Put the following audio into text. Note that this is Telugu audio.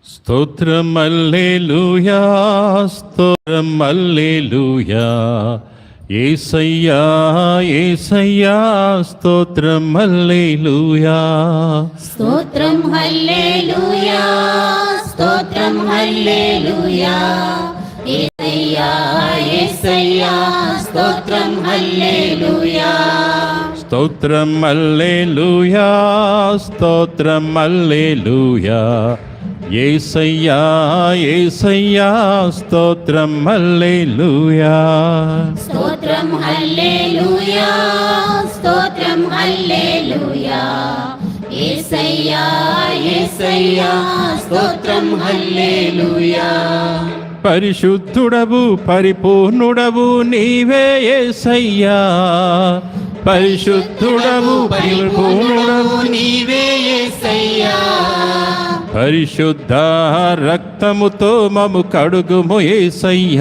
స్తోత్రం హల్లెలూయా, స్తోత్రం హల్లెలూయా, యేసయ్యా యేసయ్యా, స్తోత్రం హల్లెలూయా. స్తోత్రం హల్లెలూయా, స్తోత్రం హల్లెలూయా, యేసయ్యా యేసయ్యా, స్తోత్రం హల్లెలూయా. స్తోత్రం హల్లెలూయా, స్తోత్రం హల్లెలూయా, యేసయ్యా యేసయ్యా, స్తోత్రం హల్లెలూయా. స్తోత్రం హల్లెలూయా, స్తోత్రం హల్లెలూయా, యేసయ్యా యేసయ్యా, స్తోత్రం హల్లెలూయా. పరిశుద్ధుడవు పరిపూర్ణుడవు నీవే యేసయ్యా, పరిశుద్ధుడవు పరిపూర్ణుడవు నీవే యేసయ్యా. పరిశుద్ధ రక్తముతో మము కడుగుము యేసయ్యా.